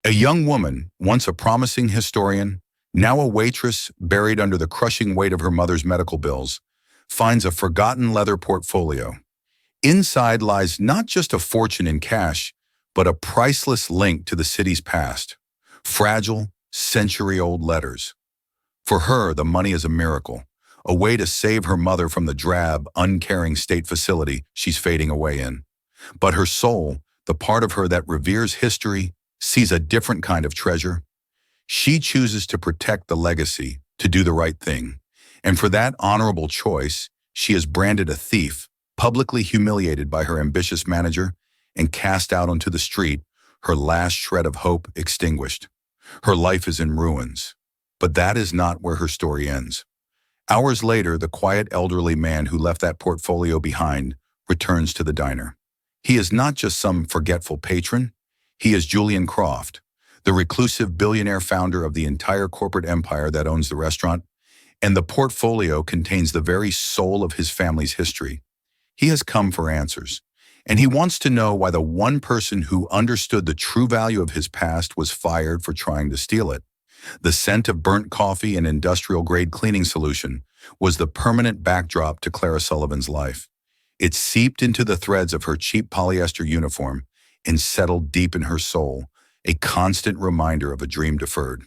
A young woman, once a promising historian, now a waitress buried under the crushing weight of her mother's medical bills, finds a forgotten leather portfolio. Inside lies not just a fortune in cash, but a priceless link to the city's past. Fragile, century-old letters. For her, the money is a miracle, a way to save her mother from the drab, uncaring state facility she's fading away in. But her soul, the part of her that reveres history, sees a different kind of treasure. She chooses to protect the legacy, to do the right thing. And for that honorable choice, she is branded a thief, publicly humiliated by her ambitious manager, and cast out onto the street, her last shred of hope extinguished. Her life is in ruins. But that is not where her story ends. Hours later, the quiet elderly man who left that portfolio behind returns to the diner. He is not just some forgetful patron. He is Julian Croft, the reclusive billionaire founder of the entire corporate empire that owns the restaurant, and the portfolio contains the very soul of his family's history. He has come for answers, and he wants to know why the one person who understood the true value of his past was fired for trying to steal it. The scent of burnt coffee and industrial-grade cleaning solution was the permanent backdrop to Clara Sullivan's life. It seeped into the threads of her cheap polyester uniform and settled deep in her soul, a constant reminder of a dream deferred.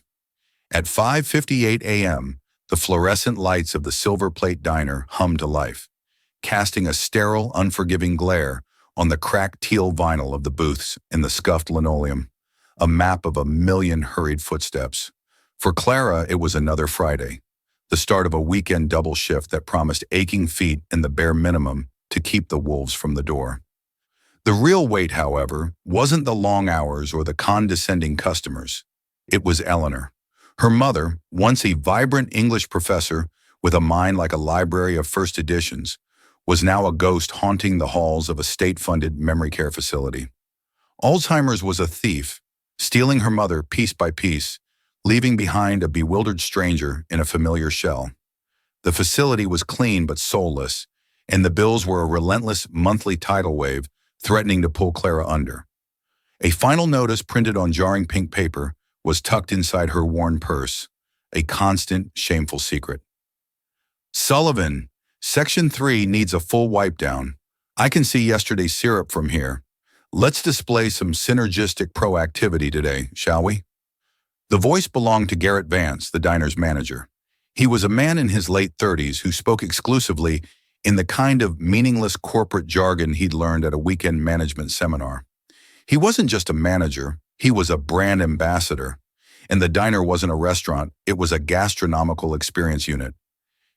At 5:58 a.m., the fluorescent lights of the Silver Plate Diner hummed to life, casting a sterile, unforgiving glare on the cracked teal vinyl of the booths and the scuffed linoleum, a map of a million hurried footsteps. For Clara, it was another Friday, the start of a weekend double shift that promised aching feet and the bare minimum to keep the wolves from the door. The real weight, however, wasn't the long hours or the condescending customers. It was Eleanor. Her mother, once a vibrant English professor with a mind like a library of first editions, was now a ghost haunting the halls of a state-funded memory care facility. Alzheimer's was a thief, stealing her mother piece by piece, leaving behind a bewildered stranger in a familiar shell. The facility was clean but soulless, and the bills were a relentless monthly tidal wave threatening to pull Clara under. A final notice printed on jarring pink paper was tucked inside her worn purse, a constant, shameful secret. Sullivan, Section 3 needs a full wipe down. I can see yesterday's syrup from here. Let's display some synergistic proactivity today, shall we? The voice belonged to Garrett Vance, the diner's manager. He was a man in his late 30s who spoke exclusively in the kind of meaningless corporate jargon he'd learned at a weekend management seminar. He wasn't just a manager, he was a brand ambassador. And the diner wasn't a restaurant, it was a gastronomical experience unit.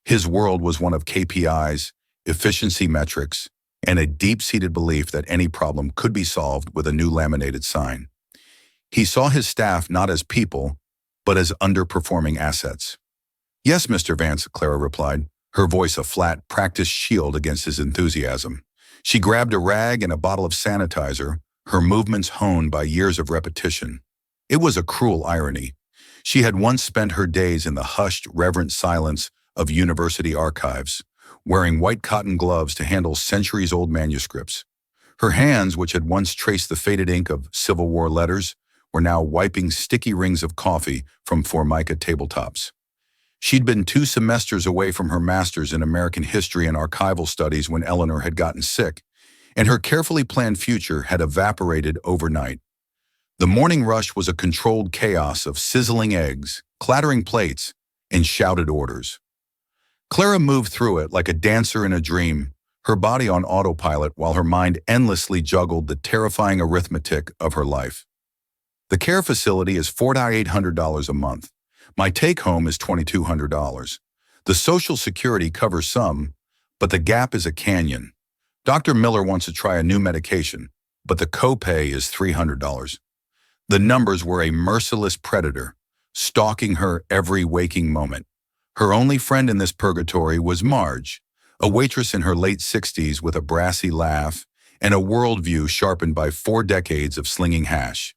His world was one of KPIs, efficiency metrics, and a deep-seated belief that any problem could be solved with a new laminated sign. He saw his staff not as people, but as underperforming assets. Yes, Mr. Vance, Clara replied, her voice a flat, practiced shield against his enthusiasm. She grabbed a rag and a bottle of sanitizer, her movements honed by years of repetition. It was a cruel irony. She had once spent her days in the hushed, reverent silence of university archives, wearing white cotton gloves to handle centuries-old manuscripts. Her hands, which had once traced the faded ink of Civil War letters, were now wiping sticky rings of coffee from Formica tabletops. She'd been 2 semesters away from her master's in American history and archival studies when Eleanor had gotten sick, and her carefully planned future had evaporated overnight. The morning rush was a controlled chaos of sizzling eggs, clattering plates, and shouted orders. Clara moved through it like a dancer in a dream, her body on autopilot while her mind endlessly juggled the terrifying arithmetic of her life. The care facility is $4,800 a month. My take-home is $2,200. The Social Security covers some, but the gap is a canyon. Dr. Miller wants to try a new medication, but the copay is $300. The numbers were a merciless predator, stalking her every waking moment. Her only friend in this purgatory was Marge, a waitress in her late 60s with a brassy laugh and a worldview sharpened by 4 decades of slinging hash.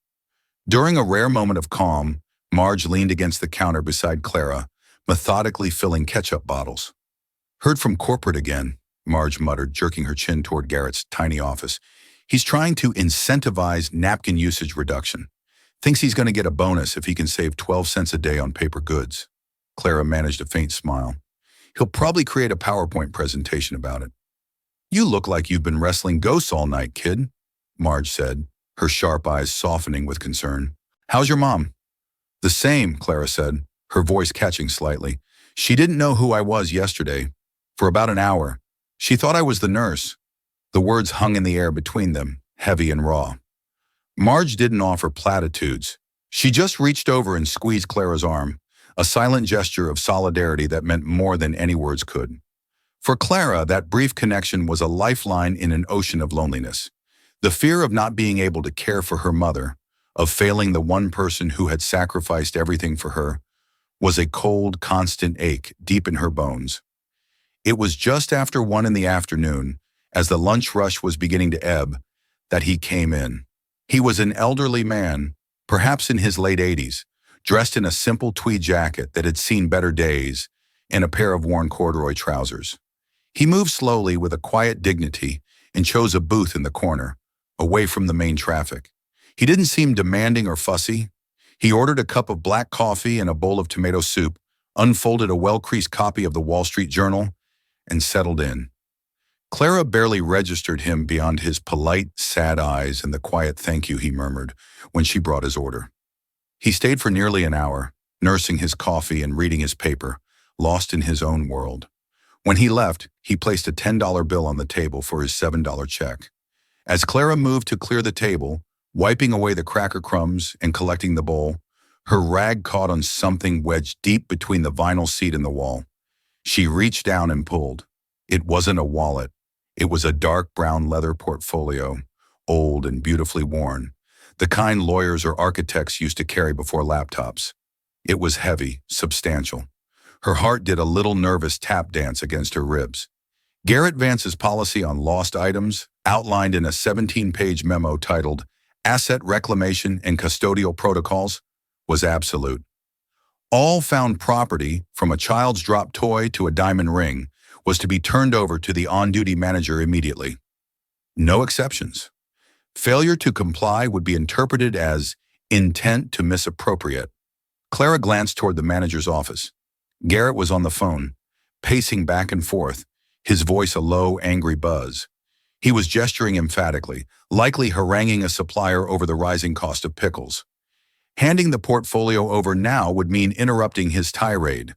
During a rare moment of calm, Marge leaned against the counter beside Clara, methodically filling ketchup bottles. Heard from corporate again, Marge muttered, jerking her chin toward Garrett's tiny office. He's trying to incentivize napkin usage reduction. Thinks he's going to get a bonus if he can save 12 cents a day on paper goods. Clara managed a faint smile. He'll probably create a PowerPoint presentation about it. You look like you've been wrestling ghosts all night, kid, Marge said, her sharp eyes softening with concern. How's your mom? The same, Clara said, her voice catching slightly. She didn't know who I was yesterday. For about an hour. She thought I was the nurse. The words hung in the air between them, heavy and raw. Marge didn't offer platitudes. She just reached over and squeezed Clara's arm, a silent gesture of solidarity that meant more than any words could. For Clara, that brief connection was a lifeline in an ocean of loneliness. The fear of not being able to care for her mother, of failing the one person who had sacrificed everything for her, was a cold, constant ache deep in her bones. It was just after 1 in the afternoon, as the lunch rush was beginning to ebb, that he came in. He was an elderly man, perhaps in his late 80s, dressed in a simple tweed jacket that had seen better days and a pair of worn corduroy trousers. He moved slowly with a quiet dignity and chose a booth in the corner, away from the main traffic. He didn't seem demanding or fussy. He ordered a cup of black coffee and a bowl of tomato soup, unfolded a well-creased copy of the Wall Street Journal, and settled in. Clara barely registered him beyond his polite, sad eyes and the quiet thank you he murmured when she brought his order. He stayed for nearly an hour, nursing his coffee and reading his paper, lost in his own world. When he left, he placed a $10 bill on the table for his $7 check. As Clara moved to clear the table, wiping away the cracker crumbs and collecting the bowl, her rag caught on something wedged deep between the vinyl seat and the wall. She reached down and pulled. It wasn't a wallet. It was a dark brown leather portfolio, old and beautifully worn, the kind lawyers or architects used to carry before laptops. It was heavy, substantial. Her heart did a little nervous tap dance against her ribs. Garrett Vance's policy on lost items, outlined in a 17-page memo titled Asset Reclamation and Custodial Protocols, was absolute. All found property, from a child's dropped toy to a diamond ring, was to be turned over to the on-duty manager immediately. No exceptions. Failure to comply would be interpreted as intent to misappropriate. Clara glanced toward the manager's office. Garrett was on the phone, pacing back and forth, his voice a low, angry buzz. He was gesturing emphatically, likely haranguing a supplier over the rising cost of pickles. Handing the portfolio over now would mean interrupting his tirade,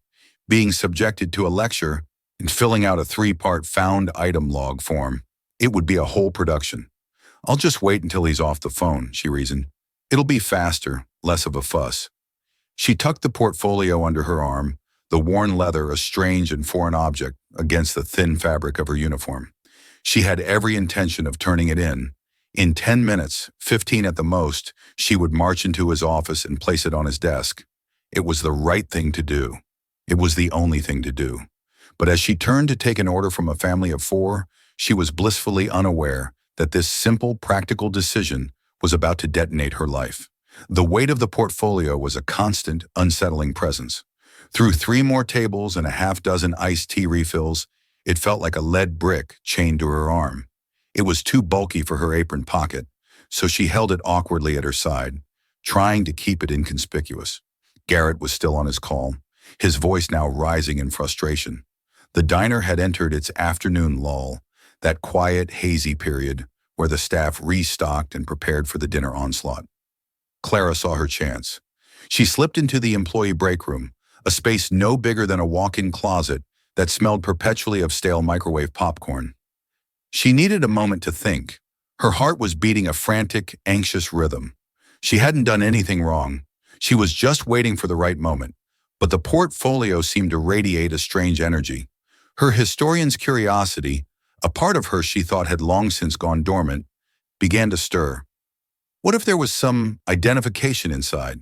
being subjected to a lecture, and filling out a 3-part found item log form. It would be a whole production. I'll just wait until he's off the phone, she reasoned. It'll be faster, less of a fuss. She tucked the portfolio under her arm, the worn leather a strange and foreign object against the thin fabric of her uniform. She had every intention of turning it in. In 10 minutes, 15 at the most, she would march into his office and place it on his desk. It was the right thing to do. It was the only thing to do. But as she turned to take an order from a family of 4, she was blissfully unaware that this simple, practical decision was about to detonate her life. The weight of the portfolio was a constant, unsettling presence. Through 3 more tables and a half-dozen iced tea refills, it felt like a lead brick chained to her arm. It was too bulky for her apron pocket, so she held it awkwardly at her side, trying to keep it inconspicuous. Garrett was still on his call, his voice now rising in frustration. The diner had entered its afternoon lull, that quiet, hazy period where the staff restocked and prepared for the dinner onslaught. Clara saw her chance. She slipped into the employee break room, a space no bigger than a walk-in closet that smelled perpetually of stale microwave popcorn. She needed a moment to think. Her heart was beating a frantic, anxious rhythm. She hadn't done anything wrong. She was just waiting for the right moment. But the portfolio seemed to radiate a strange energy. Her historian's curiosity, a part of her she thought had long since gone dormant, began to stir. What if there was some identification inside?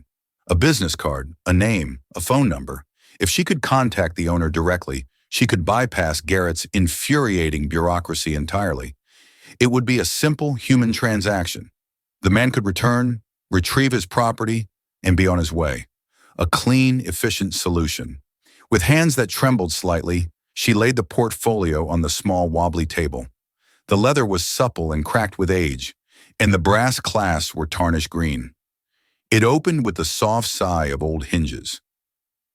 A business card, a name, a phone number. If she could contact the owner directly, she could bypass Garrett's infuriating bureaucracy entirely. It would be a simple human transaction. The man could return, retrieve his property, and be on his way. A clean, efficient solution. With hands that trembled slightly, she laid the portfolio on the small, wobbly table. The leather was supple and cracked with age, and the brass clasps were tarnished green. It opened with the soft sigh of old hinges.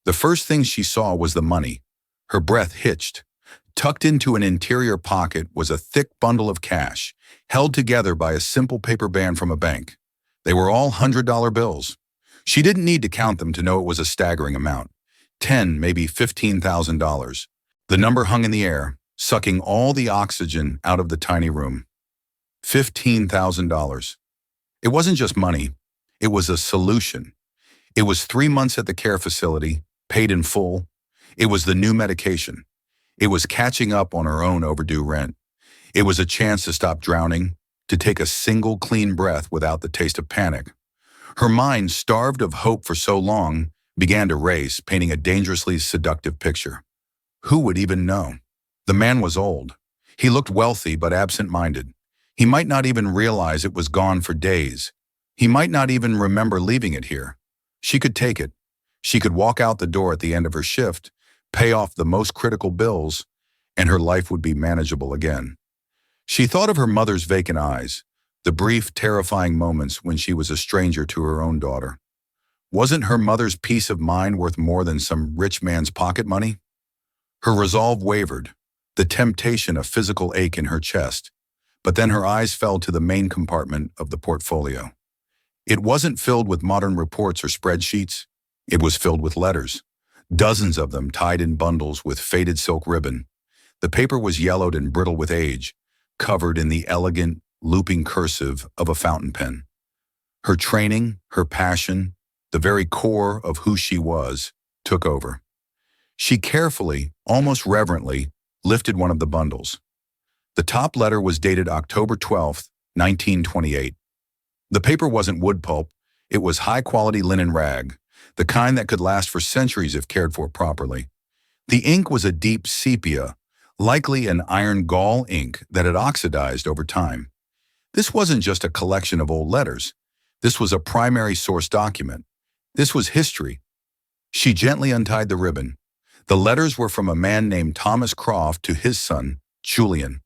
The first thing she saw was the money. Her breath hitched. Tucked into an interior pocket was a thick bundle of cash, held together by a simple paper band from a bank. They were all $100 bills. She didn't need to count them to know it was a staggering amount. Maybe $15,000. The number hung in the air, sucking all the oxygen out of the tiny room. $15,000. It wasn't just money. It was a solution. It was 3 months at the care facility, paid in full. It was the new medication. It was catching up on her own overdue rent. It was a chance to stop drowning, to take a single clean breath without the taste of panic. Her mind, starved of hope for so long, began to race, painting a dangerously seductive picture. Who would even know? The man was old. He looked wealthy but absent-minded. He might not even realize it was gone for days. He might not even remember leaving it here. She could take it. She could walk out the door at the end of her shift, pay off the most critical bills, and her life would be manageable again. She thought of her mother's vacant eyes, the brief, terrifying moments when she was a stranger to her own daughter. Wasn't her mother's peace of mind worth more than some rich man's pocket money? Her resolve wavered, the temptation a physical ache in her chest, but then her eyes fell to the main compartment of the portfolio. It wasn't filled with modern reports or spreadsheets. It was filled with letters, dozens of them tied in bundles with faded silk ribbon. The paper was yellowed and brittle with age, covered in the elegant, looping cursive of a fountain pen. Her training, her passion, the very core of who she was, took over. She carefully, almost reverently, lifted one of the bundles. The top letter was dated October 12th, 1928. The paper wasn't wood pulp, it was high-quality linen rag, the kind that could last for centuries if cared for properly. The ink was a deep sepia, likely an iron gall ink that had oxidized over time. This wasn't just a collection of old letters. This was a primary source document. This was history. She gently untied the ribbon. The letters were from a man named Thomas Croft to his son, Julian.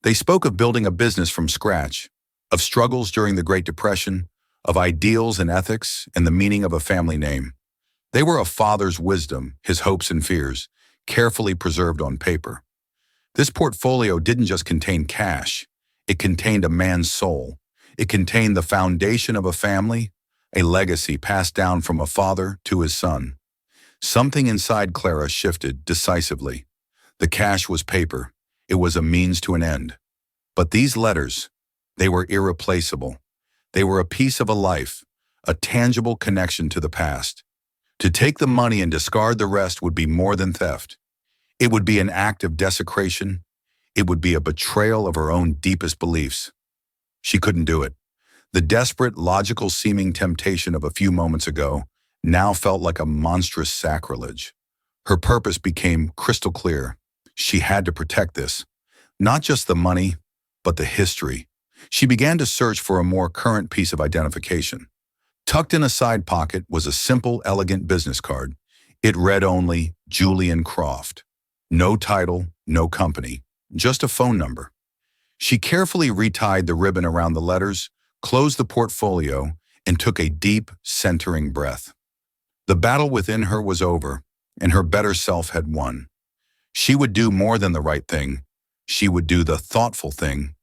They spoke of building a business from scratch, of struggles during the Great Depression, of ideals and ethics, and the meaning of a family name. They were a father's wisdom, his hopes and fears, carefully preserved on paper. This portfolio didn't just contain cash. It contained a man's soul. It contained the foundation of a family, a legacy passed down from a father to his son. Something inside Clara shifted decisively. The cash was paper. It was a means to an end. But these letters, they were irreplaceable. They were a piece of a life, a tangible connection to the past. To take the money and discard the rest would be more than theft. It would be an act of desecration. It would be a betrayal of her own deepest beliefs. She couldn't do it. The desperate, logical-seeming temptation of a few moments ago now felt like a monstrous sacrilege. Her purpose became crystal clear. She had to protect this. Not just the money, but the history. She began to search for a more current piece of identification. Tucked in a side pocket was a simple, elegant business card. It read only, Julian Croft. No title, no company, just a phone number. She carefully retied the ribbon around the letters, closed the portfolio, and took a deep, centering breath. The battle within her was over, and her better self had won. She would do more than the right thing. She would do the thoughtful thing.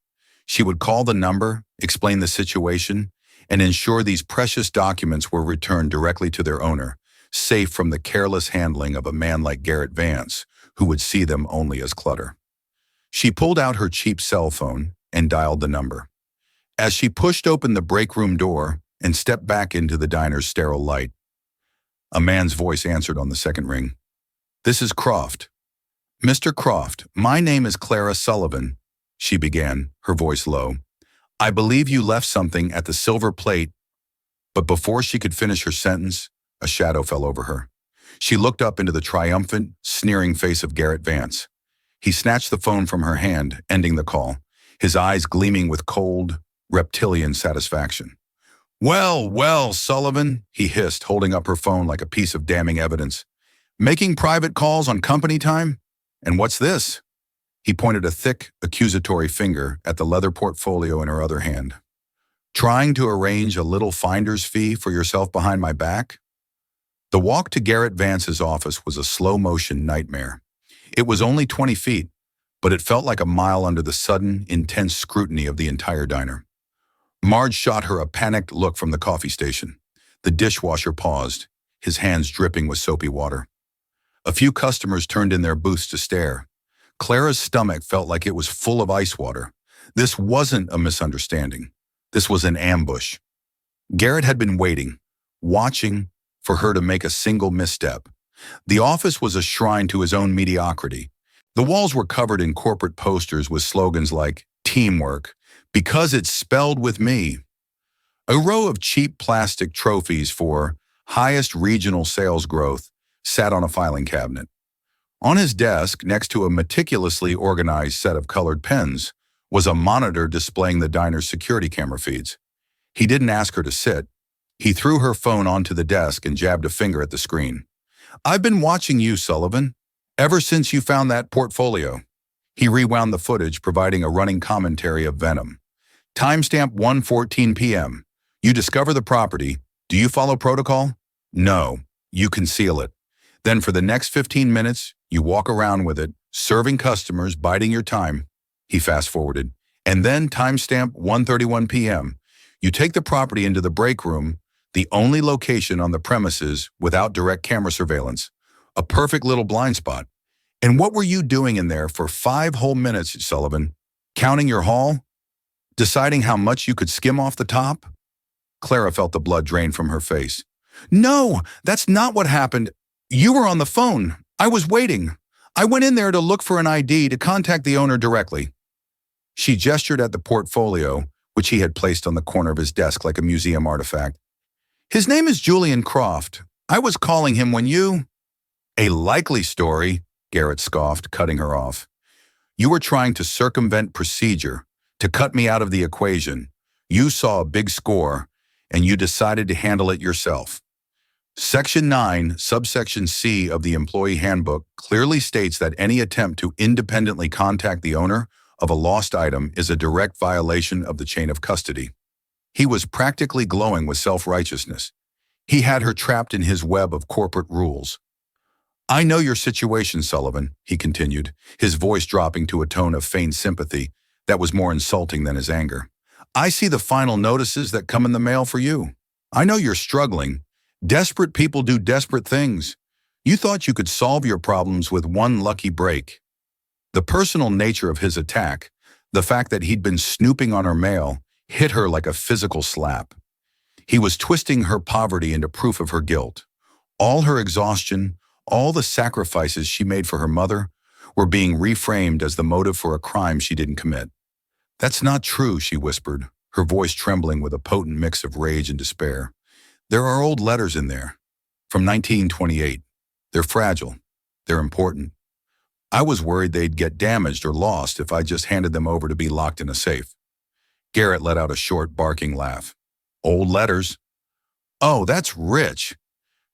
She would call the number, explain the situation, and ensure these precious documents were returned directly to their owner, safe from the careless handling of a man like Garrett Vance, who would see them only as clutter. She pulled out her cheap cell phone and dialed the number. As she pushed open the break room door and stepped back into the diner's sterile light, a man's voice answered on the second ring. "This is Croft." "Mr. Croft, my name is Clara Sullivan," she began, her voice low. "I believe you left something at the silver plate." But before she could finish her sentence, a shadow fell over her. She looked up into the triumphant, sneering face of Garrett Vance. He snatched the phone from her hand, ending the call, his eyes gleaming with cold, reptilian satisfaction. "Well, well, Sullivan," he hissed, holding up her phone like a piece of damning evidence. "Making private calls on company time? And what's this?" He pointed a thick, accusatory finger at the leather portfolio in her other hand. Trying to arrange a little finder's fee for yourself behind my back? The walk to Garrett Vance's office was a slow-motion nightmare. It was only 20 feet, but it felt like a mile under the sudden, intense scrutiny of the entire diner. Marge shot her a panicked look from the coffee station. The dishwasher paused, his hands dripping with soapy water. A few customers turned in their booths to stare. Clara's stomach felt like it was full of ice water. This wasn't a misunderstanding. This was an ambush. Garrett had been waiting, watching for her to make a single misstep. The office was a shrine to his own mediocrity. The walls were covered in corporate posters with slogans like, "Teamwork, because it's spelled with me." A row of cheap plastic trophies for highest regional sales growth sat on a filing cabinet. On his desk, next to a meticulously organized set of colored pens, was a monitor displaying the diner's security camera feeds. He didn't ask her to sit. He threw her phone onto the desk and jabbed a finger at the screen. "I've been watching you, Sullivan, ever since you found that portfolio." He rewound the footage, providing a running commentary of venom. Timestamp 1:14 p.m. You discover the property. Do you follow protocol? No. You conceal it. Then for the next 15 minutes, you walk around with it, serving customers, biding your time. He fast-forwarded. And then timestamp 1:31 p.m. You take the property into the break room, the only location on the premises without direct camera surveillance. A perfect little blind spot. And what were you doing in there for 5 whole minutes, Sullivan? Counting your haul? Deciding how much you could skim off the top? Clara felt the blood drain from her face. "No, that's not what happened. You were on the phone. I was waiting. I went in there to look for an ID to contact the owner directly." She gestured at the portfolio, which he had placed on the corner of his desk like a museum artifact. "His name is Julian Croft. I was calling him when you—" "A likely story," Garrett scoffed, cutting her off. "You were trying to circumvent procedure, to cut me out of the equation. You saw a big score, and you decided to handle it yourself." Section 9, subsection C of the Employee Handbook clearly states that any attempt to independently contact the owner of a lost item is a direct violation of the chain of custody. He was practically glowing with self-righteousness. He had her trapped in his web of corporate rules. "I know your situation, Sullivan," he continued, his voice dropping to a tone of feigned sympathy that was more insulting than his anger. "I see the final notices that come in the mail for you. I know you're struggling. Desperate people do desperate things. You thought you could solve your problems with one lucky break." The personal nature of his attack, the fact that he'd been snooping on her mail, hit her like a physical slap. He was twisting her poverty into proof of her guilt. All her exhaustion, all the sacrifices she made for her mother, were being reframed as the motive for a crime she didn't commit. "That's not true," she whispered, her voice trembling with a potent mix of rage and despair. "There are old letters in there, from 1928. They're fragile. They're important. I was worried they'd get damaged or lost if I just handed them over to be locked in a safe." Garrett let out a short, barking laugh. "Old letters? Oh, that's rich.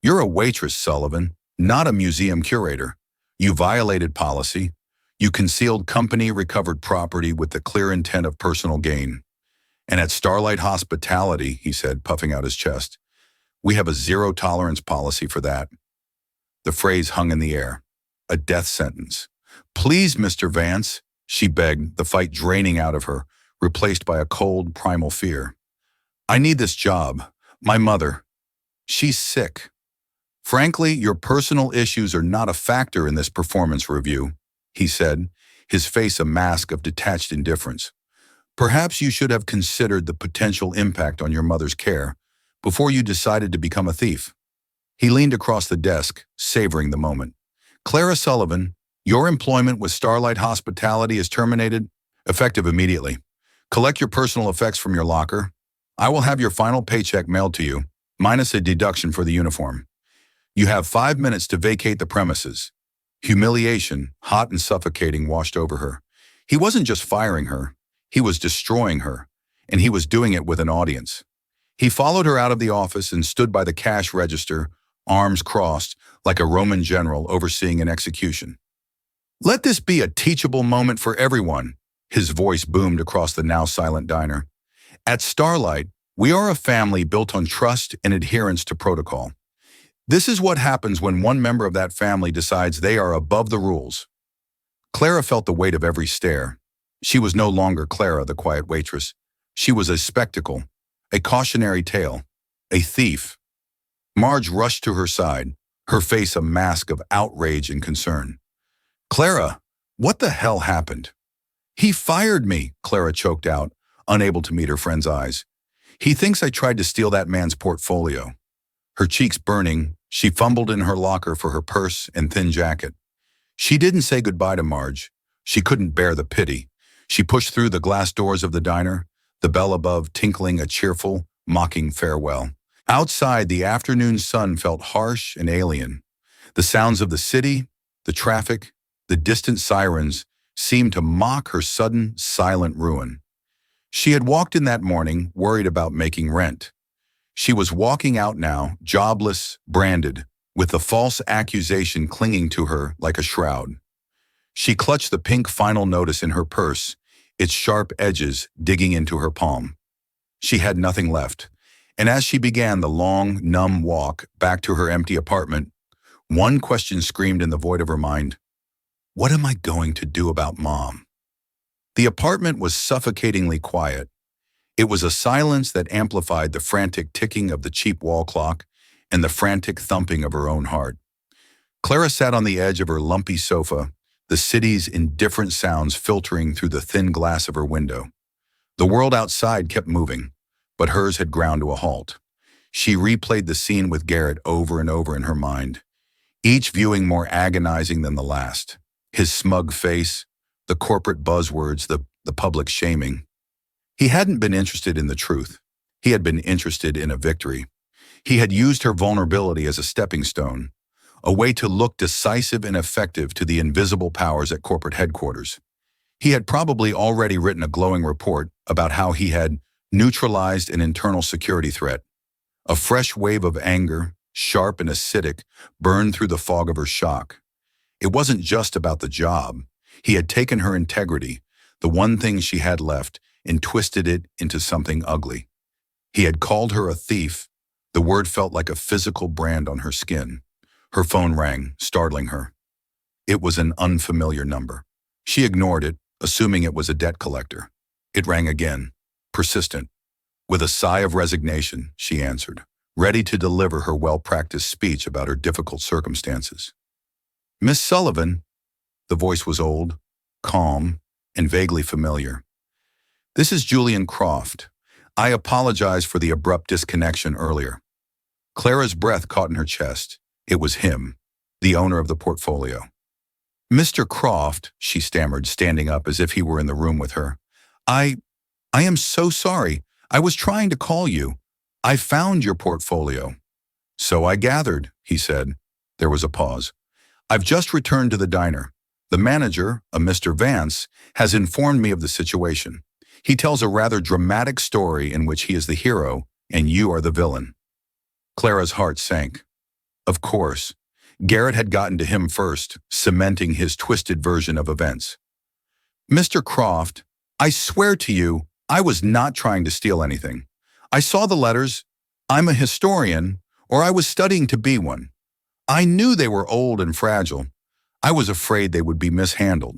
You're a waitress, Sullivan, not a museum curator. You violated policy. You concealed company-recovered property with the clear intent of personal gain. And at Starlight Hospitality," he said, puffing out his chest, "we have a zero-tolerance policy for that." The phrase hung in the air. A death sentence. "Please, Mr. Vance," she begged, the fight draining out of her, replaced by a cold, primal fear. "I need this job. My mother. She's sick. Frankly, your personal issues are not a factor in this performance review," he said, his face a mask of detached indifference. "Perhaps you should have considered the potential impact on your mother's care before you decided to become a thief." He leaned across the desk, savoring the moment. "Clara Sullivan, your employment with Starlight Hospitality is terminated, effective immediately. Collect your personal effects from your locker. I will have your final paycheck mailed to you, minus a deduction for the uniform. You have 5 minutes to vacate the premises." Humiliation, hot and suffocating, washed over her. He wasn't just firing her, he was destroying her, and he was doing it with an audience. He followed her out of the office and stood by the cash register, arms crossed, like a Roman general overseeing an execution. "Let this be a teachable moment for everyone," his voice boomed across the now silent diner. At Starlight, we are a family built on trust and adherence to protocol. This is what happens when one member of that family decides they are above the rules. Clara felt the weight of every stare. She was no longer Clara, the quiet waitress. She was a spectacle, a cautionary tale, a thief. Marge rushed to her side, her face a mask of outrage and concern. Clara, what the hell happened? He fired me, Clara choked out, unable to meet her friend's eyes. He thinks I tried to steal that man's portfolio. Her cheeks burning, she fumbled in her locker for her purse and thin jacket. She didn't say goodbye to Marge. She couldn't bear the pity. She pushed through the glass doors of the diner, the bell above tinkling a cheerful, mocking farewell. Outside, the afternoon sun felt harsh and alien. The sounds of the city, the traffic, the distant sirens seemed to mock her sudden, silent ruin. She had walked in that morning, worried about making rent. She was walking out now, jobless, branded, with the false accusation clinging to her like a shroud. She clutched the pink final notice in her purse, its sharp edges digging into her palm. She had nothing left, and as she began the long, numb walk back to her empty apartment, one question screamed in the void of her mind. What am I going to do about Mom? The apartment was suffocatingly quiet. It was a silence that amplified the frantic ticking of the cheap wall clock and the frantic thumping of her own heart. Clara sat on the edge of her lumpy sofa, the city's indifferent sounds filtering through the thin glass of her window. The world outside kept moving, but hers had ground to a halt. She replayed the scene with Garrett over and over in her mind, each viewing more agonizing than the last. His smug face, the corporate buzzwords, the public shaming. He hadn't been interested in the truth. He had been interested in a victory. He had used her vulnerability as a stepping stone, a way to look decisive and effective to the invisible powers at corporate headquarters. He had probably already written a glowing report about how he had neutralized an internal security threat. A fresh wave of anger, sharp and acidic, burned through the fog of her shock. It wasn't just about the job. He had taken her integrity, the one thing she had left, and twisted it into something ugly. He had called her a thief. The word felt like a physical brand on her skin. Her phone rang, startling her. It was an unfamiliar number. She ignored it, assuming it was a debt collector. It rang again, persistent. With a sigh of resignation, she answered, ready to deliver her well-practiced speech about her difficult circumstances. Miss Sullivan, the voice was old, calm, and vaguely familiar. This is Julian Croft. I apologize for the abrupt disconnection earlier. Clara's breath caught in her chest. It was him, the owner of the portfolio. Mr. Croft, she stammered, standing up as if he were in the room with her. I am so sorry. I was trying to call you. I found your portfolio. So I gathered, he said. There was a pause. I've just returned to the diner. The manager, a Mr. Vance, has informed me of the situation. He tells a rather dramatic story in which he is the hero and you are the villain. Clara's heart sank. Of course, Garrett had gotten to him first, cementing his twisted version of events. Mr. Croft, I swear to you, I was not trying to steal anything. I saw the letters. I'm a historian, or I was studying to be one. I knew they were old and fragile. I was afraid they would be mishandled.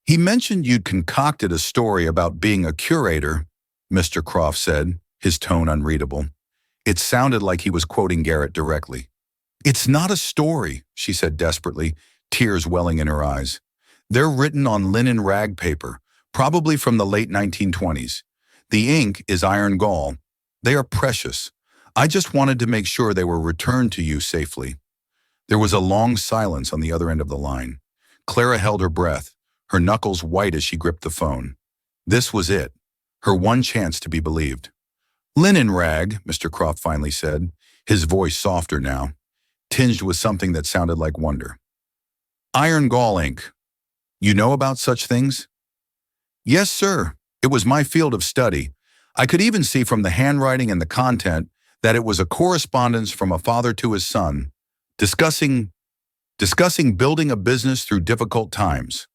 He mentioned you'd concocted a story about being a curator, Mr. Croft said, his tone unreadable. It sounded like he was quoting Garrett directly. It's not a story, she said desperately, tears welling in her eyes. They're written on linen rag paper, probably from the late 1920s. The ink is iron gall. They are precious. I just wanted to make sure they were returned to you safely. There was a long silence on the other end of the line. Clara held her breath, her knuckles white as she gripped the phone. This was it, her one chance to be believed. Linen rag, Mr. Croft finally said, his voice softer now, tinged with something that sounded like wonder. Iron gall ink. You know about such things? Yes, sir. It was my field of study. I could even see from the handwriting and the content that it was a correspondence from a father to his son, discussing building a business through difficult times.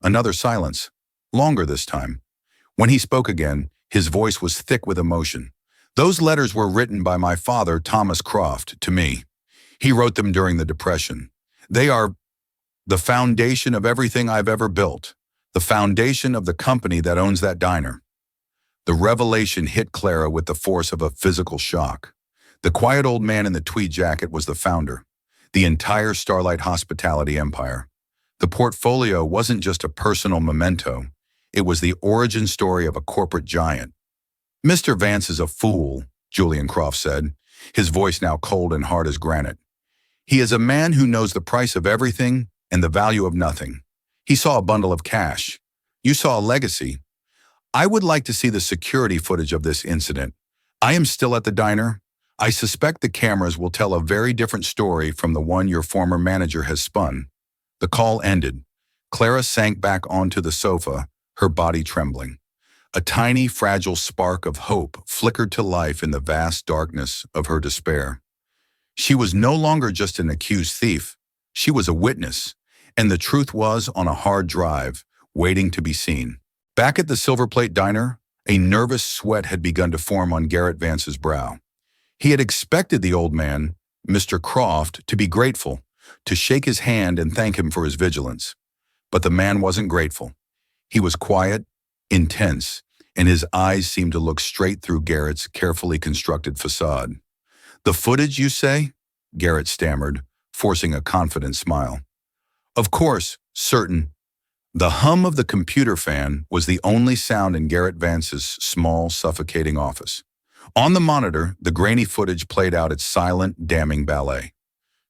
Another silence, longer this time. When he spoke again, His voice was thick with emotion. "Those letters were written by my father, Thomas Croft, to me. He wrote them during the Depression. They are the foundation of everything I've ever built, the foundation of the company that owns that diner." The revelation hit Clara with the force of a physical shock. The quiet old man in the tweed jacket was the founder, the entire Starlight Hospitality empire. The portfolio wasn't just a personal memento, it was the origin story of a corporate giant. "Mr. Vance is a fool," Julian Croft said, his voice now cold and hard as granite. "He is a man who knows the price of everything and the value of nothing. He saw a bundle of cash. You saw a legacy. I would like to see the security footage of this incident. I am still at the diner. I suspect the cameras will tell a very different story from the one your former manager has spun." The call ended. Clara sank back onto the sofa, her body trembling. A tiny, fragile spark of hope flickered to life in the vast darkness of her despair. She was no longer just an accused thief. She was a witness, and the truth was on a hard drive, waiting to be seen. Back at the Silver Plate Diner, a nervous sweat had begun to form on Garrett Vance's brow. He had expected the old man, Mr. Croft, to be grateful, to shake his hand and thank him for his vigilance. But the man wasn't grateful. He was quiet, intense, and his eyes seemed to look straight through Garrett's carefully constructed facade. "The footage, you say?" Garrett stammered, forcing a confident smile. "Of course, certain." The hum of the computer fan was the only sound in Garrett Vance's small, suffocating office. On the monitor, the grainy footage played out its silent, damning ballet.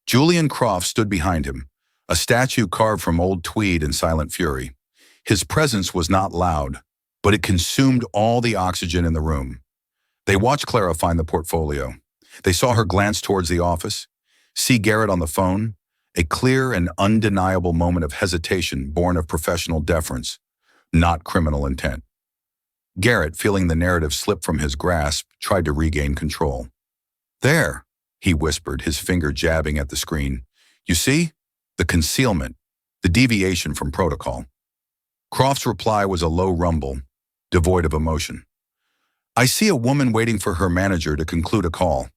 Julian Croft stood behind him, a statue carved from old tweed in silent fury. His presence was not loud, but it consumed all the oxygen in the room. They watched Clara find the portfolio. They saw her glance towards the office, see Garrett on the phone, a clear and undeniable moment of hesitation born of professional deference, not criminal intent. Garrett, feeling the narrative slip from his grasp, tried to regain control. "There," he whispered, his finger jabbing at the screen. "You see? The concealment, the deviation from protocol." Croft's reply was a low rumble, devoid of emotion. "I see a woman waiting for her manager to conclude a call."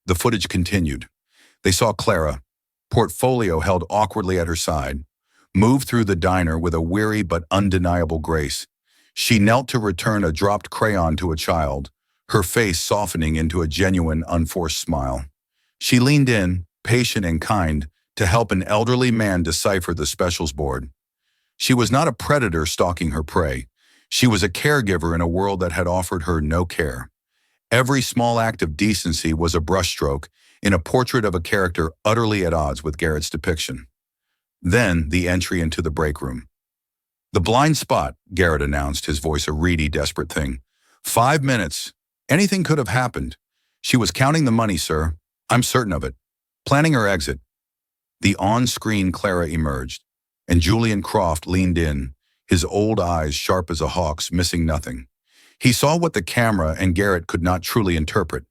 The footage continued. They saw Clara, portfolio held awkwardly at her side, move through the diner with a weary but undeniable grace. She knelt to return a dropped crayon to a child, her face softening into a genuine, unforced smile. She leaned in, patient and kind, to help an elderly man decipher the specials board. She was not a predator stalking her prey. She was a caregiver in a world that had offered her no care. Every small act of decency was a brushstroke in a portrait of a character utterly at odds with Garrett's depiction. Then the entry into the break room. "The blind spot," Garrett announced, his voice a reedy, desperate thing. 5 minutes. Anything could have happened. She was counting the money, sir. I'm certain of it. Planning her exit." The on-screen Clara emerged, and Julian Croft leaned in, his old eyes sharp as a hawk's, missing nothing. He saw what the camera and Garrett could not truly interpret: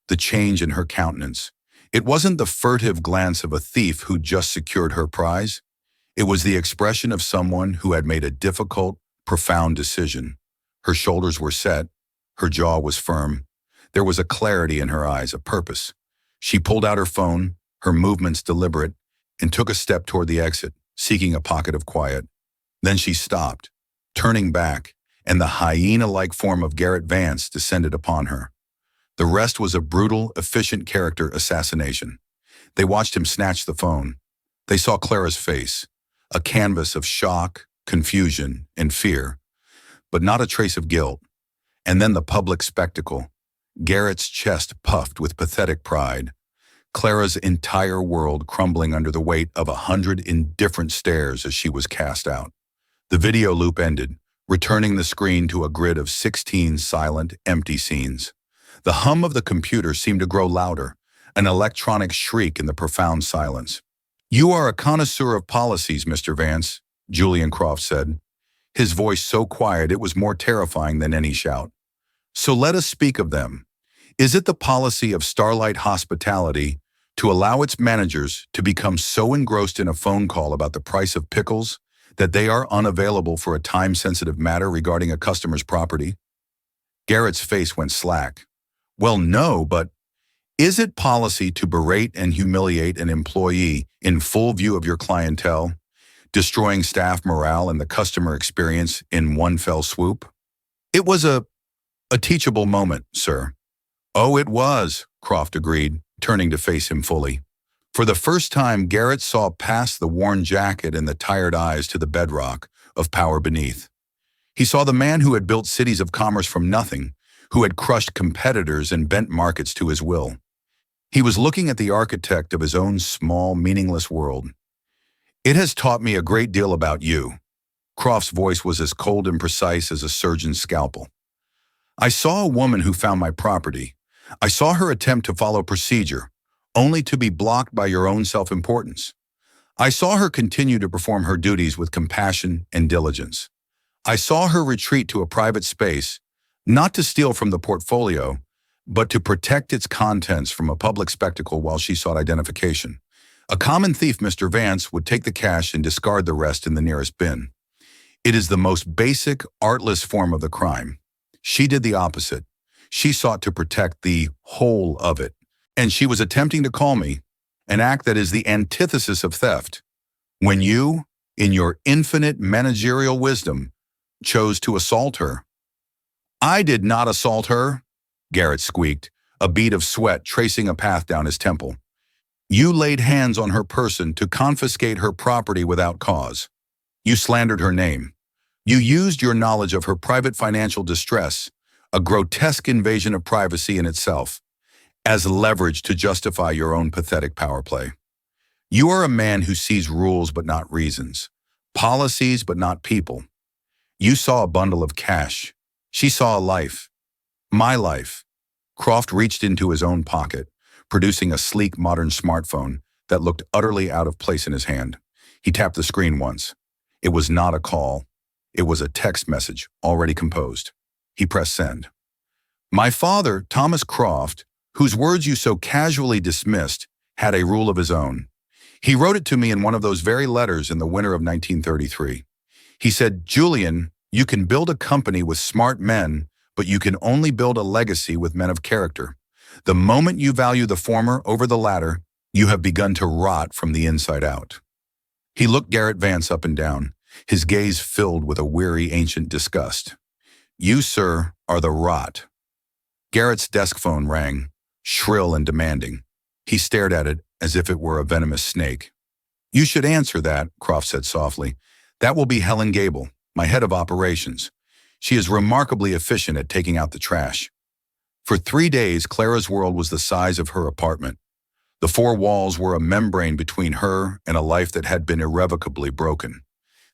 the change in her countenance. It wasn't the furtive glance of a thief who just secured her prize. It was the expression of someone who had made a difficult, profound decision. Her shoulders were set, her jaw was firm. There was a clarity in her eyes, a purpose. She pulled out her phone, her movements deliberate, and took a step toward the exit, seeking a pocket of quiet. Then she stopped, turning back, and the hyena-like form of Garrett Vance descended upon her. The rest was a brutal, efficient character assassination. They watched him snatch the phone. They saw Clara's face, a canvas of shock, confusion, and fear, but not a trace of guilt. And then the public spectacle. Garrett's chest puffed with pathetic pride, Clara's entire world crumbling under the weight of 100 indifferent stares as she was cast out. The video loop ended, returning the screen to a grid of 16 silent, empty scenes. The hum of the computer seemed to grow louder, an electronic shriek in the profound silence. "You are a connoisseur of policies, Mr. Vance," Julian Croft said, his voice so quiet it was more terrifying than any shout. "So let us speak of them. Is it the policy of Starlight Hospitality to allow its managers to become so engrossed in a phone call about the price of pickles that they are unavailable for a time-sensitive matter regarding a customer's property? Garrett's face went slack. Well, no, but is it policy to berate and humiliate an employee in full view of your clientele, destroying staff morale and the customer experience in one fell swoop? It was a teachable moment, sir. Oh, it was, Croft agreed, turning to face him fully. For the first time, Garrett saw past the worn jacket and the tired eyes to the bedrock of power beneath. He saw the man who had built cities of commerce from nothing, who had crushed competitors and bent markets to his will. He was looking at the architect of his own small, meaningless world. It has taught me a great deal about you. Croft's voice was as cold and precise as a surgeon's scalpel. I saw a woman who found my property. I saw her attempt to follow procedure, only to be blocked by your own self-importance. I saw her continue to perform her duties with compassion and diligence. I saw her retreat to a private space, not to steal from the portfolio, but to protect its contents from a public spectacle while she sought identification. A common thief, Mr. Vance, would take the cash and discard the rest in the nearest bin. It is the most basic, artless form of the crime. She did the opposite. She sought to protect the whole of it. And she was attempting to call me, an act that is the antithesis of theft, when you, in your infinite managerial wisdom, chose to assault her. I did not assault her, Garrett squeaked, a bead of sweat tracing a path down his temple. You laid hands on her person to confiscate her property without cause. You slandered her name. You used your knowledge of her private financial distress, a grotesque invasion of privacy in itself, as leverage to justify your own pathetic power play. You are a man who sees rules but not reasons, policies but not people. You saw a bundle of cash. She saw a life. My life. Croft reached into his own pocket, producing a sleek modern smartphone that looked utterly out of place in his hand. He tapped the screen once. It was not a call. It was a text message, already composed. He pressed send. My father, Thomas Croft, whose words you so casually dismissed, had a rule of his own. He wrote it to me in one of those very letters in the winter of 1933. He said, Julian, you can build a company with smart men, but you can only build a legacy with men of character. The moment you value the former over the latter, you have begun to rot from the inside out. He looked Garrett Vance up and down, his gaze filled with a weary ancient disgust. You, sir, are the rot. Garrett's desk phone rang, shrill and demanding. He stared at it as if it were a venomous snake. You should answer that, Croft said softly. That will be Helen Gable, my head of operations. She is remarkably efficient at taking out the trash. For 3 days, Clara's world was the size of her apartment. The four walls were a membrane between her and a life that had been irrevocably broken.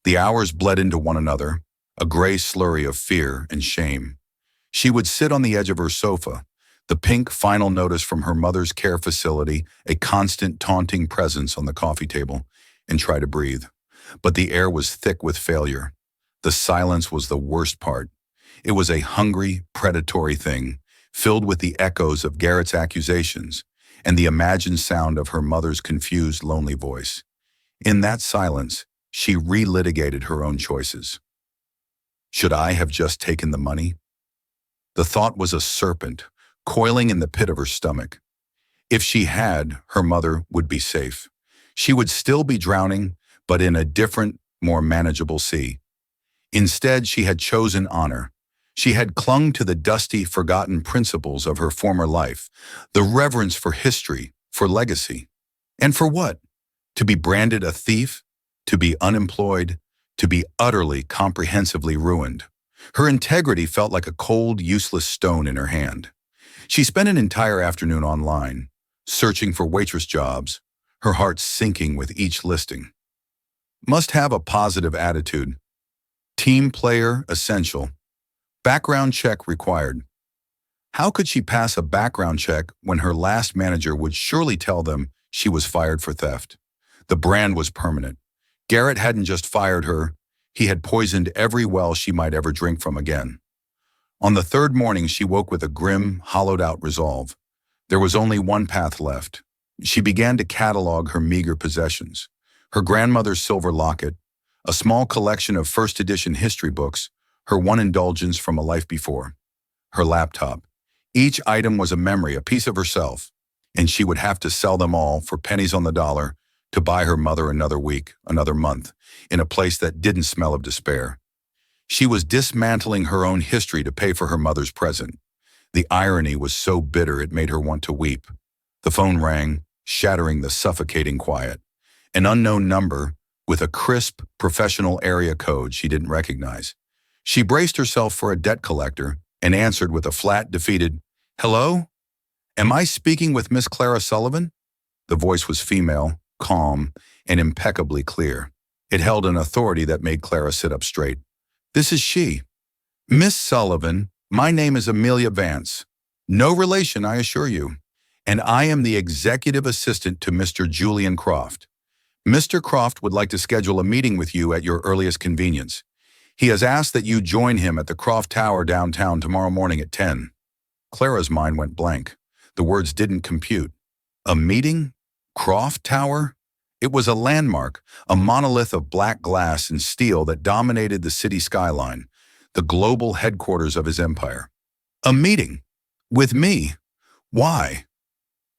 The hours bled into one another, a gray slurry of fear and shame. She would sit on the edge of her sofa, the pink final notice from her mother's care facility, a constant taunting presence on the coffee table, and try to breathe. But the air was thick with failure. The silence was the worst part. It was a hungry, predatory thing, filled with the echoes of Garrett's accusations and the imagined sound of her mother's confused, lonely voice. In that silence, she relitigated her own choices. Should I have just taken the money? The thought was a serpent, coiling in the pit of her stomach. If she had, her mother would be safe. She would still be drowning, but in a different, more manageable sea. Instead, she had chosen honor. She had clung to the dusty, forgotten principles of her former life, the reverence for history, for legacy. And for what? To be branded a thief? To be unemployed? To be utterly, comprehensively ruined? Her integrity felt like a cold, useless stone in her hand. She spent an entire afternoon online, searching for waitress jobs, her heart sinking with each listing. Must have a positive attitude. Team player essential. Background check required. How could she pass a background check when her last manager would surely tell them she was fired for theft? The brand was permanent. Garrett hadn't just fired her, he had poisoned every well she might ever drink from again. On the third morning, she woke with a grim, hollowed-out resolve. There was only one path left. She began to catalog her meager possessions. Her grandmother's silver locket, a small collection of first-edition history books, her one indulgence from a life before. her laptop. Each item was a memory, a piece of herself, and she would have to sell them all for pennies on the dollar to buy her mother another week, another month, in a place that didn't smell of despair. She was dismantling her own history to pay for her mother's present. The irony was so bitter it made her want to weep. The phone rang, shattering the suffocating quiet. An unknown number with a crisp, professional area code she didn't recognize. She braced herself for a debt collector and answered with a flat, defeated, "Hello? Am I speaking with Miss Clara Sullivan?" The voice was female, calm, and impeccably clear. It held an authority that made Clara sit up straight. "This is she. Miss Sullivan, my name is Amelia Vance. No relation, I assure you. And I am the executive assistant to Mr. Julian Croft. Mr. Croft would like to schedule a meeting with you at your earliest convenience. He has asked that you join him at the Croft Tower downtown tomorrow morning at 10. Clara's mind went blank. The words didn't compute. A meeting? Croft Tower? It was a landmark, a monolith of black glass and steel that dominated the city skyline, the global headquarters of his empire. A meeting? With me? Why?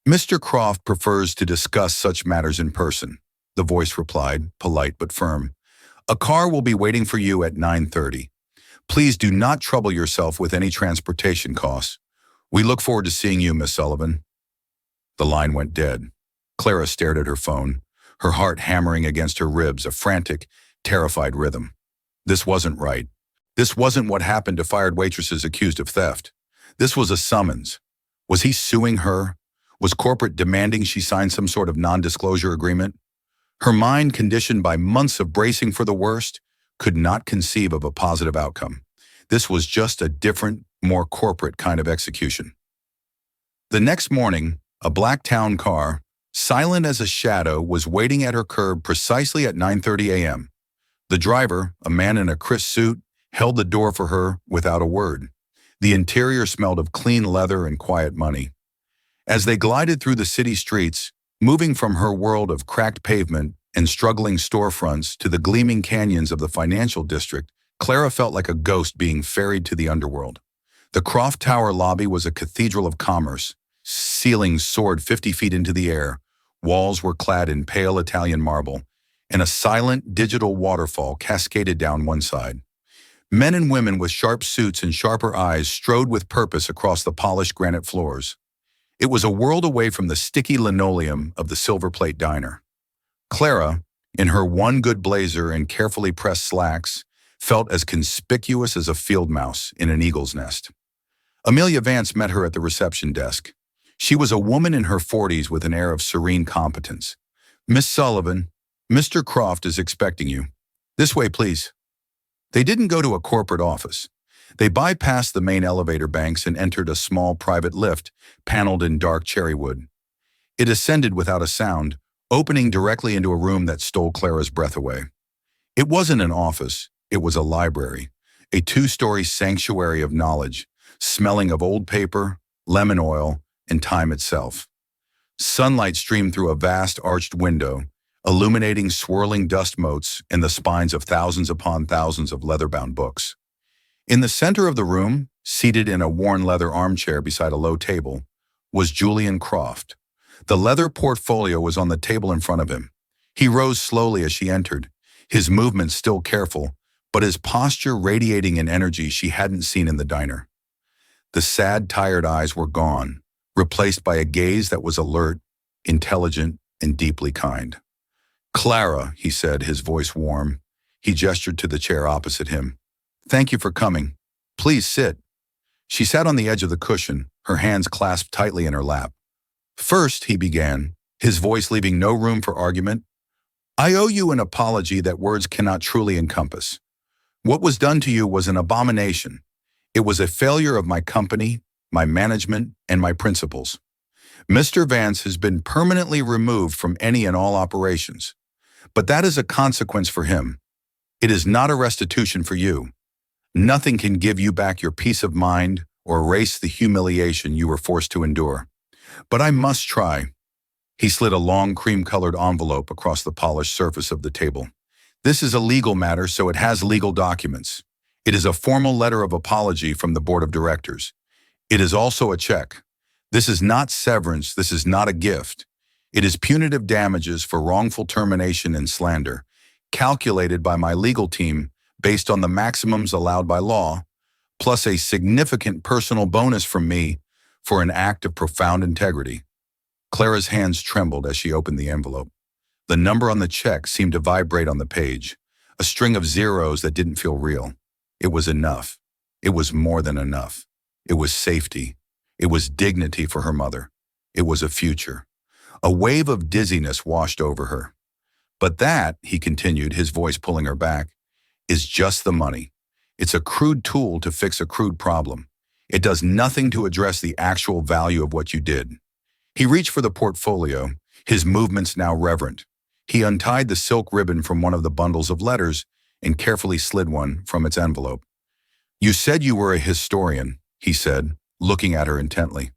Mr. Croft prefers to discuss such matters in person, the voice replied, polite but firm. A car will be waiting for you at 9:30. Please do not trouble yourself with any transportation costs. We look forward to seeing you, Miss Sullivan. The line went dead. Clara stared at her phone, her heart hammering against her ribs, a frantic, terrified rhythm. This wasn't right. This wasn't what happened to fired waitresses accused of theft. This was a summons. Was he suing her? Was corporate demanding she sign some sort of non-disclosure agreement? Her mind, conditioned by months of bracing for the worst, could not conceive of a positive outcome. This was just a different, more corporate kind of execution. The next morning, a black town car, silent as a shadow, was waiting at her curb precisely at 9:30 a.m. The driver, a man in a crisp suit, held the door for her without a word. The interior smelled of clean leather and quiet money. As they glided through the city streets, moving from her world of cracked pavement and struggling storefronts to the gleaming canyons of the financial district, Clara felt like a ghost being ferried to the underworld. The Croft Tower lobby was a cathedral of commerce. Ceilings soared 50 feet into the air, walls were clad in pale Italian marble, and a silent digital waterfall cascaded down one side. Men and women with sharp suits and sharper eyes strode with purpose across the polished granite floors. It was a world away from the sticky linoleum of the Silver Plate diner. Clara, in her one good blazer and carefully pressed slacks, felt as conspicuous as a field mouse in an eagle's nest. Amelia Vance met her at the reception desk. She was a woman in her 40s with an air of serene competence. "Miss Sullivan, Mr. Croft is expecting you. This way, please." They didn't go to a corporate office. They bypassed the main elevator banks and entered a small private lift, paneled in dark cherry wood. It ascended without a sound, opening directly into a room that stole Clara's breath away. It wasn't an office, it was a library, a two-story sanctuary of knowledge, smelling of old paper, lemon oil, and time itself. Sunlight streamed through a vast arched window, illuminating swirling dust motes and the spines of thousands upon thousands of leather-bound books. In the center of the room, seated in a worn leather armchair beside a low table, was Julian Croft. The leather portfolio was on the table in front of him. He rose slowly as she entered, his movements still careful, but his posture radiating an energy she hadn't seen in the diner. The sad, tired eyes were gone, replaced by a gaze that was alert, intelligent, and deeply kind. "Clara," he said, his voice warm. He gestured to the chair opposite him. "Thank you for coming. Please sit." She sat on the edge of the cushion, her hands clasped tightly in her lap. "First," he began, his voice leaving no room for argument, "I owe you an apology that words cannot truly encompass. What was done to you was an abomination. It was a failure of my company, my management, and my principles. Mr. Vance has been permanently removed from any and all operations. But that is a consequence for him. It is not a restitution for you. Nothing can give you back your peace of mind or erase the humiliation you were forced to endure. But I must try." He slid a long cream-colored envelope across the polished surface of the table. "This is a legal matter, so it has legal documents. It is a formal letter of apology from the board of directors. It is also a check. This is not severance, this is not a gift. It is punitive damages for wrongful termination and slander, calculated by my legal team based on the maximums allowed by law, plus a significant personal bonus from me for an act of profound integrity. Clara's hands trembled as she opened the envelope. The number on the check seemed to vibrate on the page, a string of zeros that didn't feel real. It was enough. It was more than enough. It was safety. It was dignity for her mother. It was a future. A wave of dizziness washed over her. But that, he continued, his voice pulling her back, is just the money. It's a crude tool to fix a crude problem. It does nothing to address the actual value of what you did. He reached for the portfolio, his movements now reverent. He untied the silk ribbon from one of the bundles of letters and carefully slid one from its envelope. You said you were a historian, he said, looking at her intently.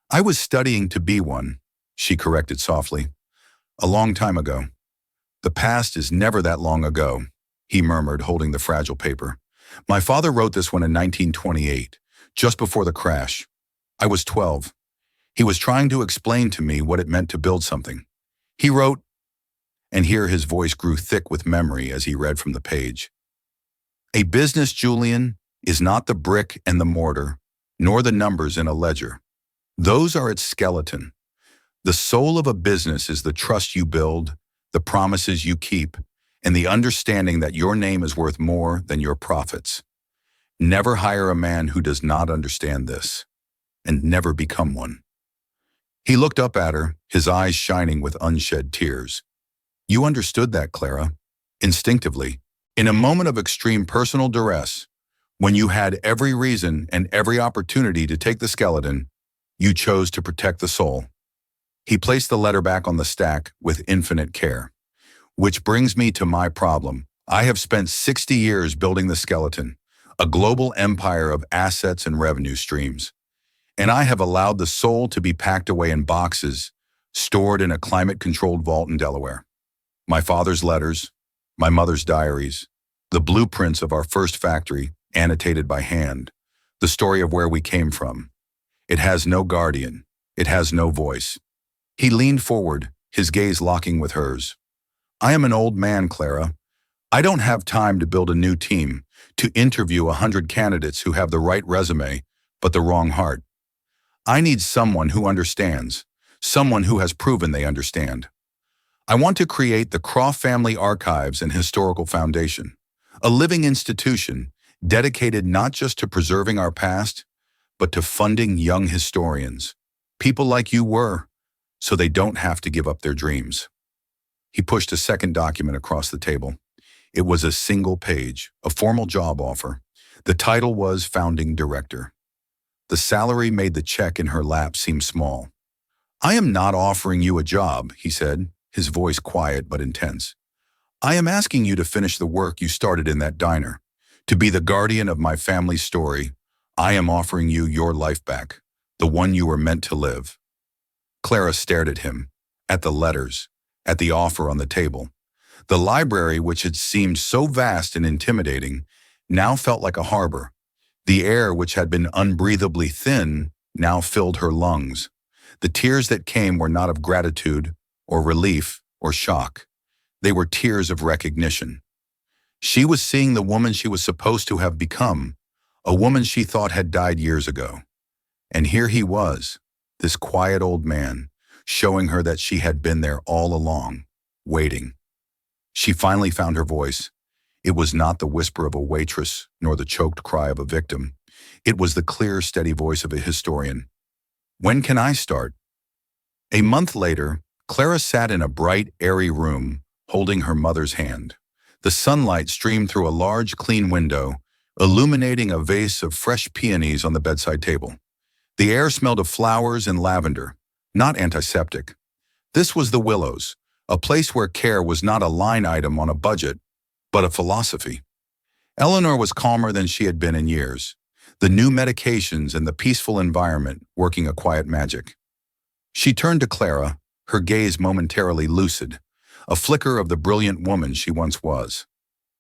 I was studying to be one, she corrected softly. A long time ago. The past is never that long ago, he murmured, holding the fragile paper. My father wrote this one in 1928, just before the crash. I was 12. He was trying to explain to me what it meant to build something. He wrote, and here his voice grew thick with memory as he read from the page. A business, Julian, is not the brick and the mortar, nor the numbers in a ledger. Those are its skeleton. The soul of a business is the trust you build, the promises you keep, and the understanding that your name is worth more than your profits. Never hire a man who does not understand this, and never become one. He looked up at her, his eyes shining with unshed tears. You understood that, Clara, instinctively, in a moment of extreme personal duress, when you had every reason and every opportunity to take the skeleton, you chose to protect the soul. He placed the letter back on the stack with infinite care. Which brings me to my problem. I have spent 60 years building the skeleton, a global empire of assets and revenue streams. And I have allowed the soul to be packed away in boxes, stored in a climate-controlled vault in Delaware. My father's letters, my mother's diaries, the blueprints of our first factory, annotated by hand, the story of where we came from. It has no guardian. It has no voice. He leaned forward, his gaze locking with hers. I am an old man, Clara. I don't have time to build a new team, to interview 100 candidates who have the right resume, but the wrong heart. I need someone who understands, someone who has proven they understand. I want to create the Croft Family Archives and Historical Foundation, a living institution dedicated not just to preserving our past, but to funding young historians, people like you were, so they don't have to give up their dreams. He pushed a second document across the table. It was a single page, a formal job offer. The title was Founding Director. The salary made the check in her lap seem small. I am not offering you a job, he said, his voice quiet but intense. I am asking you to finish the work you started in that diner. To be the guardian of my family's story, I am offering you your life back, the one you were meant to live. Clara stared at him, at the letters, at the offer on the table. The library, which had seemed so vast and intimidating, now felt like a harbor. The air, which had been unbreathably thin, now filled her lungs. The tears that came were not of gratitude, or relief, or shock. They were tears of recognition. She was seeing the woman she was supposed to have become, a woman she thought had died years ago. And here he was, this quiet old man, showing her that she had been there all along, waiting. She finally found her voice. It was not the whisper of a waitress, nor the choked cry of a victim. It was the clear, steady voice of a historian. When can I start? A month later, Clara sat in a bright, airy room, holding her mother's hand. The sunlight streamed through a large, clean window, illuminating a vase of fresh peonies on the bedside table. The air smelled of flowers and lavender, not antiseptic. This was the Willows, a place where care was not a line item on a budget, but a philosophy. Eleanor was calmer than she had been in years, the new medications and the peaceful environment working a quiet magic. She turned to Clara, her gaze momentarily lucid, a flicker of the brilliant woman she once was.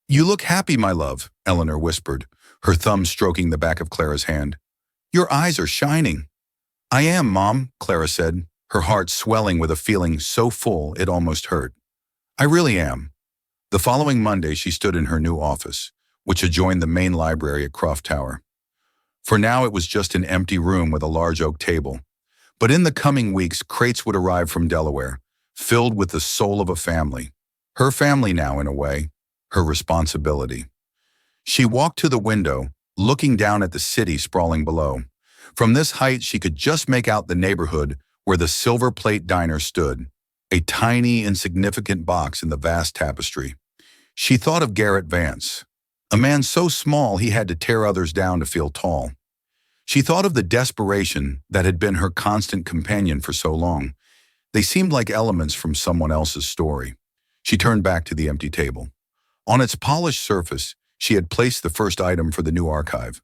You look happy, my love, Eleanor whispered, her thumb stroking the back of Clara's hand. Your eyes are shining. I am, Mom, Clara said, her heart swelling with a feeling so full it almost hurt. I really am. The following Monday, she stood in her new office, which adjoined the main library at Croft Tower. For now, it was just an empty room with a large oak table. But in the coming weeks, crates would arrive from Delaware, filled with the soul of a family. Her family now, in a way, her responsibility. She walked to the window, looking down at the city sprawling below. From this height, she could just make out the neighborhood where the Silver Plate Diner stood, a tiny, insignificant box in the vast tapestry. She thought of Garrett Vance, a man so small he had to tear others down to feel tall. She thought of the desperation that had been her constant companion for so long. They seemed like elements from someone else's story. She turned back to the empty table. On its polished surface, she had placed the first item for the new archive,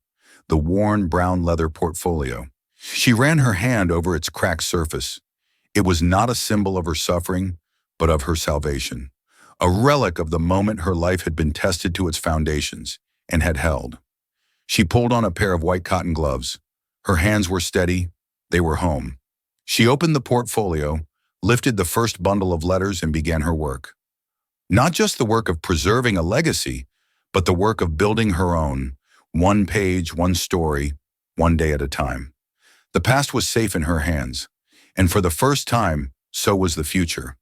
the worn brown leather portfolio. She ran her hand over its cracked surface. It was not a symbol of her suffering, but of her salvation, a relic of the moment her life had been tested to its foundations and had held. She pulled on a pair of white cotton gloves. Her hands were steady. They were home. She opened the portfolio, lifted the first bundle of letters, and began her work. Not just the work of preserving a legacy, but the work of building her own, one page, one story, one day at a time. The past was safe in her hands, and for the first time, so was the future.